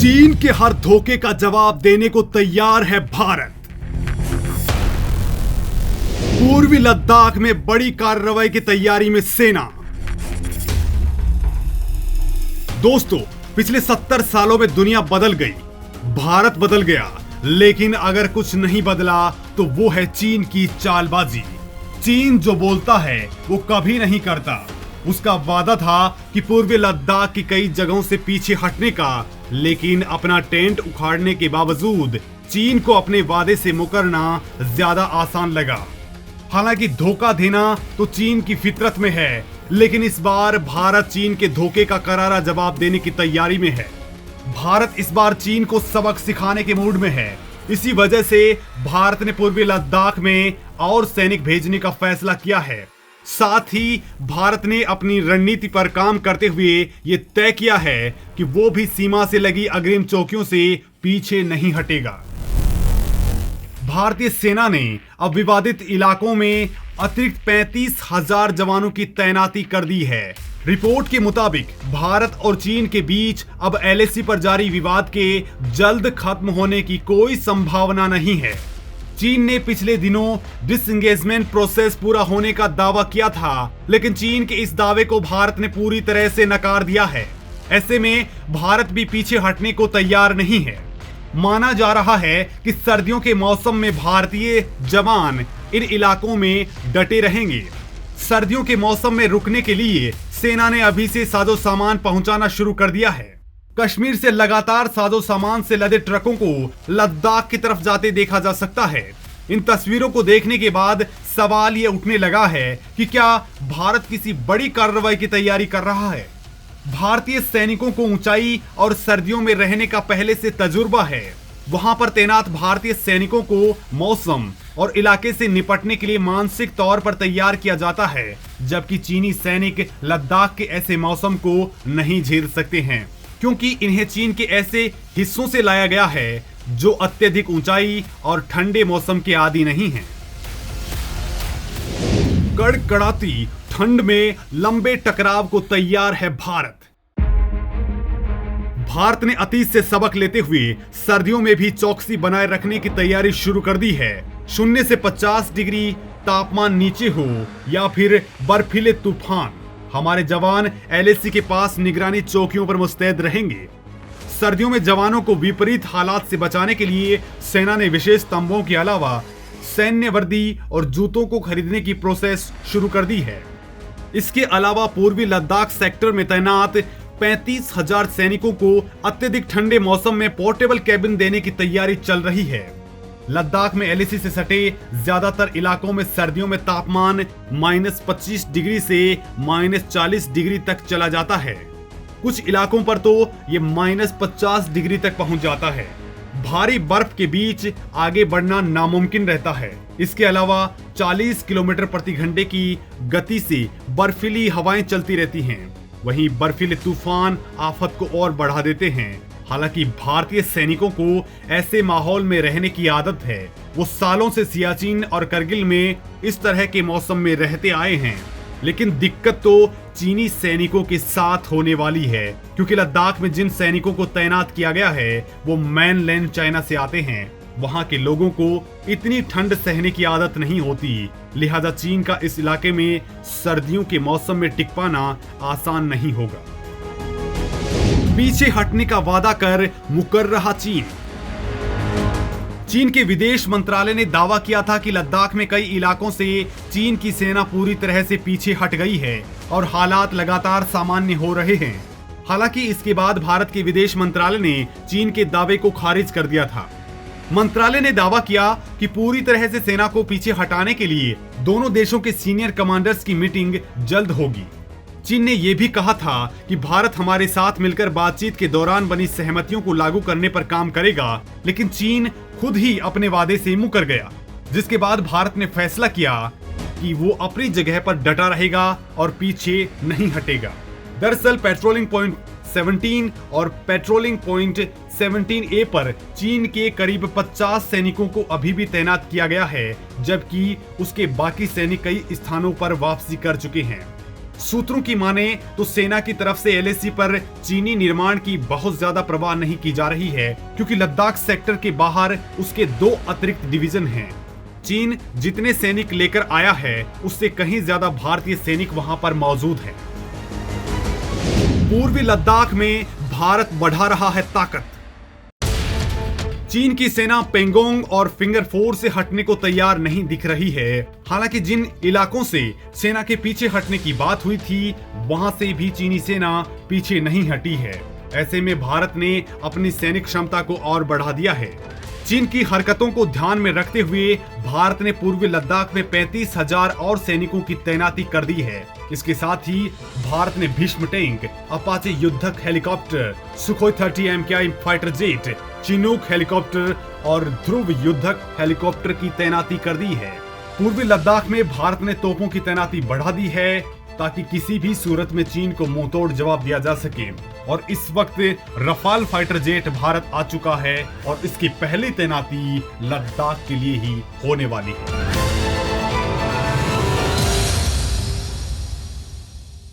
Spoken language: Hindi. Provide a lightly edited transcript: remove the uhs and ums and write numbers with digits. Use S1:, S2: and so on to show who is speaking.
S1: चीन के हर धोखे का जवाब देने को तैयार है भारत। पूर्वी लद्दाख में बड़ी कार्रवाई की तैयारी में सेना। दोस्तों, पिछले 70 सालों में दुनिया बदल गई, भारत बदल गया, लेकिन अगर कुछ नहीं बदला तो वो है चीन की चालबाजी। चीन जो बोलता है वो कभी नहीं करता। उसका वादा था कि पूर्वी लद्दाख की कई जगहों से पीछे हटने का, लेकिन अपना टेंट उखाड़ने के बावजूद चीन को अपने वादे से मुकरना ज्यादा आसान लगा। हालांकि धोखा देना तो चीन की फितरत में है, लेकिन इस बार भारत चीन के धोखे का करारा जवाब देने की तैयारी में है। भारत इस बार चीन को सबक सिखाने के मूड में है। इसी वजह से भारत ने पूर्वी लद्दाख में और सैनिक भेजने का फैसला किया है। साथ ही भारत ने अपनी रणनीति पर काम करते हुए ये तय किया है कि वो भी सीमा से लगी अग्रिम चौकियों से पीछे नहीं हटेगा। भारतीय सेना ने अब विवादित इलाकों में अतिरिक्त 35,000 जवानों की तैनाती कर दी है। रिपोर्ट के मुताबिक भारत और चीन के बीच अब एलएसी पर जारी विवाद के जल्द खत्म होने की कोई संभावना नहीं है। चीन ने पिछले दिनों डिसएंगेजमेंट प्रोसेस पूरा होने का दावा किया था, लेकिन चीन के इस दावे को भारत ने पूरी तरह से नकार दिया है। ऐसे में भारत भी पीछे हटने को तैयार नहीं है। माना जा रहा है कि सर्दियों के मौसम में भारतीय जवान इन इलाकों में डटे रहेंगे। सर्दियों के मौसम में रुकने के लिए सेना ने अभी से साजो सामान पहुंचाना शुरू कर दिया है। कश्मीर से लगातार साजो सामान से लदे ट्रकों को लद्दाख की तरफ जाते देखा जा सकता है। इन तस्वीरों को देखने के बाद सवाल ये उठने लगा है कि क्या भारत किसी बड़ी कार्रवाई की तैयारी कर रहा है। भारतीय सैनिकों को ऊंचाई और सर्दियों में रहने का पहले से तजुर्बा है। वहां पर तैनात भारतीय सैनिकों को मौसम और इलाके से निपटने के लिए मानसिक तौर पर तैयार किया जाता है, जबकि चीनी सैनिक लद्दाख के ऐसे मौसम को नहीं झेल सकते हैं, क्योंकि इन्हें चीन के ऐसे हिस्सों से लाया गया है जो अत्यधिक ऊंचाई और ठंडे मौसम के आदी नहीं हैं। कड़कड़ाती ठंड में लंबे टकराव को तैयार है भारत। भारत ने अतीत से सबक लेते हुए सर्दियों में भी चौकसी बनाए रखने की तैयारी शुरू कर दी है। 0 से 50 डिग्री तापमान नीचे हो या फिर बर्फीले तूफान, हमारे जवान एलएसी के पास निगरानी चौकियों पर मुस्तैद रहेंगे। सर्दियों में जवानों को विपरीत हालात से बचाने के लिए सेना ने विशेष तंबुओं के अलावा सैन्य वर्दी और जूतों को खरीदने की प्रोसेस शुरू कर दी है। इसके अलावा पूर्वी लद्दाख सेक्टर में तैनात 35,000 सैनिकों को अत्यधिक ठंडे मौसम में पोर्टेबल कैबिन देने की तैयारी चल रही है। लद्दाख में एलएसी से सटे ज्यादातर इलाकों में सर्दियों में तापमान -25 डिग्री से -40 डिग्री तक चला जाता है। कुछ इलाकों पर तो ये -50 डिग्री तक पहुंच जाता है। भारी बर्फ के बीच आगे बढ़ना नामुमकिन रहता है। इसके अलावा 40 किलोमीटर प्रति घंटे की गति से बर्फीली हवाएं चलती रहती हैं। वहीं बर्फीले तूफान आफत को और बढ़ा देते हैं। हालांकि भारतीय सैनिकों को ऐसे माहौल में रहने की आदत है। वो सालों से सियाचिन और करगिल में इस तरह के मौसम में रहते आए हैं। लेकिन दिक्कत तो चीनी सैनिकों के साथ होने वाली है, क्योंकि लद्दाख में जिन सैनिकों को तैनात किया गया है वो मेनलैंड चाइना से आते हैं। वहां के लोगों को इतनी ठंड सहने की आदत नहीं होती, लिहाजा चीन का इस इलाके में सर्दियों के मौसम में टिक पाना आसान नहीं होगा। पीछे हटने का वादा कर मुकर रहा चीन। चीन के विदेश मंत्रालय ने दावा किया था कि लद्दाख में कई इलाकों से चीन की सेना पूरी तरह से पीछे हट गई है और हालात लगातार सामान्य हो रहे हैं। हालांकि इसके बाद भारत के विदेश मंत्रालय ने चीन के दावे को खारिज कर दिया था। मंत्रालय ने दावा किया कि पूरी तरह से सेना को पीछे हटाने के लिए दोनों देशों के सीनियर कमांडर्स की मीटिंग जल्द होगी। चीन ने यह भी कहा था कि भारत हमारे साथ मिलकर बातचीत के दौरान बनी सहमतियों को लागू करने पर काम करेगा, लेकिन चीन खुद ही अपने वादे से मुकर गया, जिसके बाद भारत ने फैसला किया कि वो अपनी जगह पर डटा रहेगा और पीछे नहीं हटेगा। दरअसल पेट्रोलिंग पॉइंट 17 और पेट्रोलिंग पॉइंट 17A पर चीन के करीब 50 सैनिकों को अभी भी तैनात किया गया है, जबकि उसके बाकी सैनिक कई स्थानों पर वापसी कर चुके हैं। सूत्रों की माने तो सेना की तरफ से LAC पर चीनी निर्माण की बहुत ज्यादा परवाह नहीं की जा रही है, क्योंकि लद्दाख सेक्टर के बाहर उसके 2 अतिरिक्त डिवीजन हैं। चीन जितने सैनिक लेकर आया है उससे कहीं ज्यादा भारतीय सैनिक वहां पर मौजूद हैं। पूर्वी लद्दाख में भारत बढ़ा रहा है ताकत। चीन की सेना पेंगोंग और फिंगर 4 से हटने को तैयार नहीं दिख रही है। हालांकि जिन इलाकों से सेना के पीछे हटने की बात हुई थी, वहां से भी चीनी सेना पीछे नहीं हटी है। ऐसे में भारत ने अपनी सैनिक क्षमता को और बढ़ा दिया है। चीन की हरकतों को ध्यान में रखते हुए भारत ने पूर्वी लद्दाख में 35,000 और सैनिकों की तैनाती कर दी है। इसके साथ ही भारत ने भीष्म टैंक, अपाचे युद्धक helicopter, Sukhoi 30 MKI fighter jet, Chinook helicopter और ध्रुव युद्धक हेलीकॉप्टर की तैनाती कर दी है। पूर्वी लद्दाख में भारत ने तोपों की तैनाती बढ़ा दी है ताकि किसी भी सूरत में चीन को मुंहतोड़ जवाब दिया जा सके। और इस वक्त रफाल फाइटर जेट भारत आ चुका है और इसकी पहली तैनाती लद्दाख के लिए ही होने वाली है।